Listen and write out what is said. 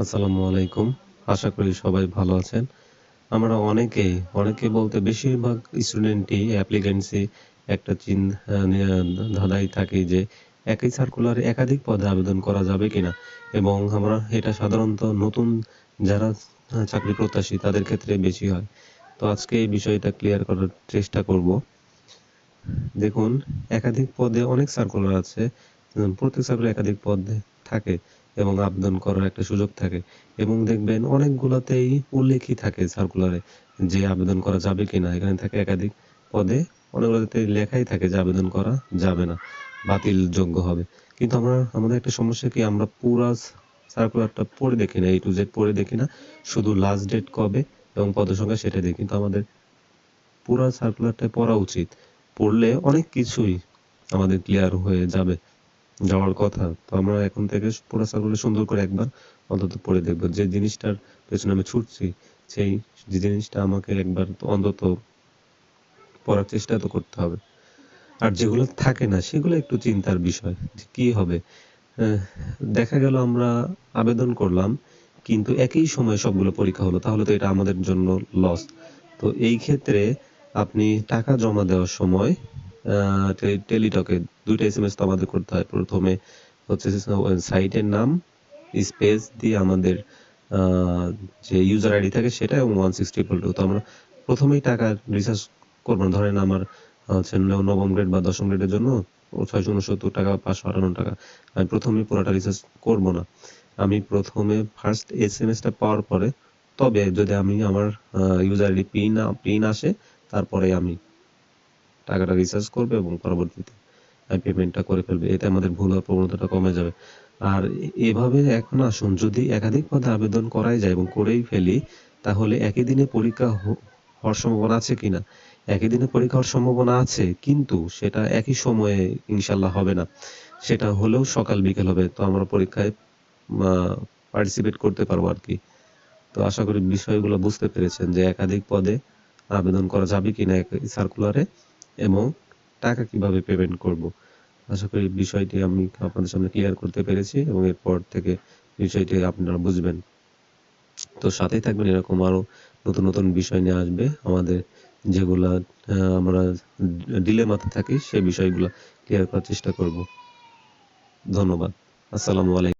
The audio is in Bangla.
আসসালামু আলাইকুম। আশা করি সবাই ভালো আছেন। আমরা অনেকে বলতে বেশিরভাগ স্টুডেন্টই অ্যাপ্লিক্যান্সি একটা ধাঁধায় থাকি যে একই সার্কুলারে একাধিক পদে আবেদন করা যাবে কিনা? এবং আমরা এটা সাধারণত নতুন যারা চাকরি প্রত্যাশী তাদের ক্ষেত্রে বেশি হয়। তো আজকে এই বিষয়টা ক্লিয়ার করার চেষ্টা করব। দেখুন, একাধিক পদে অনেক সার্কুলার আছে। প্রত্যেক সার্কুলারে একাধিক পদ থাকে এবং আবেদন করার একটা সুযোগ থাকে এবং দেখবেন অনেকগুলাতেই উল্লেখই থাকে সার্কুলারে যে আবেদন করা যাবে কিনা। এখানে থাকে একাধিক পদে, অনেকগুলোতে লেখাই থাকে যে আবেদন করা যাবে না, বাতিলযোগ্য হবে। কিন্তু আমাদের একটা সমস্যা কি, আমরা পুরা সার্কুলারটা পড়ে দেখি না, A to Z পড়ে দেখি না। শুধু লাস্ট ডেট কবে এবং পদের সংখ্যা সেটা দেখি। কিন্তু আমাদের পুরা সার্কুলারটা পড়া উচিত। পড়লে অনেক কিছুই আমাদের ক্লিয়ার হয়ে যাওয়ার কথা। তো আমরা এখন থেকে পুরা সার্কুলার সুন্দর করে একবার অন্তত পড়ে দেখব। যে জিনিসটার পেছনে আমি ছুটছি, সেই জিনিসটা আমাকে একবার তো অন্তত পড়ার চেষ্টা তো করতে হবে। আর যেগুলো থাকে না সেগুলো একটু চিন্তার বিষয় যে কি হবে। আহ, দেখা গেল আমরা আবেদন করলাম কিন্তু একই সময়ে সবগুলো পরীক্ষা হলো, তাহলে তো এটা আমাদের জন্য লস। তো এই ক্ষেত্রে আপনি টাকা জমা দেওয়ার সময় টেলিটকে 2টা SMS তো আমাদের করতে হয়। প্রথমে হচ্ছে সাইটের নাম স্পেস দিয়ে আমাদের আহ, যে ইউজার আইডি থাকে সেটা এবং 160 তো আমরা প্রথমেই টাকা রিচার্জ করবো না। ধরেন আমার হচ্ছে নবম গ্রেড বা দশম গ্রেডের জন্য 669 টাকা, 558 টাকা, আমি প্রথমেই পুরোটা রিচার্জ করবো না। আমি প্রথমে ফার্স্ট SMS টা পাওয়ার পরে, তবে যদি আমি আমার ইউজার আইডি পিন আসে, তারপরে আমি টাকাটা রিচার্জ করবো এবং পরবর্তীতে আমি পেমেন্টটা করে ফেলবো। এতে আমাদের ভুল হওয়ার প্রবণতাটা কমে যাবে। আর এভাবে এখন আসুন, যদি একাধিক পদে আবেদন করাই যায় এবং করেই ফেলি, তাহলে একই দিনে পরীক্ষা হওয়ার সম্ভাবনা আছে কিনা? একই দিনে পরীক্ষা হওয়ার সম্ভাবনা আছে, কিন্তু সেটা একই সময়ে ইনশাল্লাহ হবে না। সেটা হলেও সকাল বিকেল হবে। তো আমরা পরীক্ষায় পার্টিসিপেট করতে পারবো আর কি। তো আশা করি বিষয়গুলো বুঝতে পেরেছেন যে একাধিক পদে আবেদন করা যাবে কিনা একই সার্কুলারে এবং টাকা কিভাবে পেমেন্ট করব। আশা করি বিষয়টি আমি আপনাদের সামনে ক্লিয়ার করতে পেরেছি এবং এরপর থেকে বিষয়টি আপনারা বুঝবেন। তো সাথেই থাকবেন, এরকম আরো নতুন নতুন বিষয় নিয়ে আসবে আমাদের, যেগুলা আমরা ডিলেমাতে থাকি সেই বিষয়গুলো ক্লিয়ার করার চেষ্টা করব। ধন্যবাদ। আসসালামু আলাইকুম।